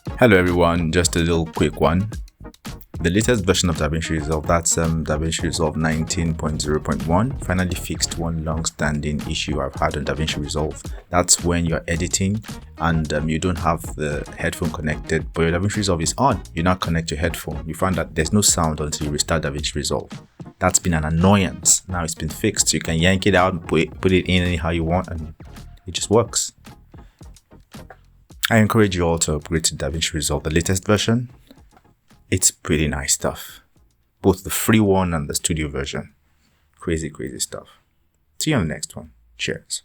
Hello everyone, just a little quick one. The latest version of Davinci Resolve, that's Davinci Resolve 19.0.1, finally fixed one long-standing issue I've had on Davinci Resolve. That's when you're editing and you don't have the headphone connected, but your Davinci Resolve is on. You now connect your headphone. You find that there's no sound until you restart Davinci Resolve. That's been an annoyance. Now it's been fixed. You can yank it out and put it in anyhow you want, and it just works. I encourage you all to upgrade to Davinci Resolve, the latest version. It's pretty nice stuff. Both the free one and the studio version. Crazy stuff. See you on the next one. Cheers.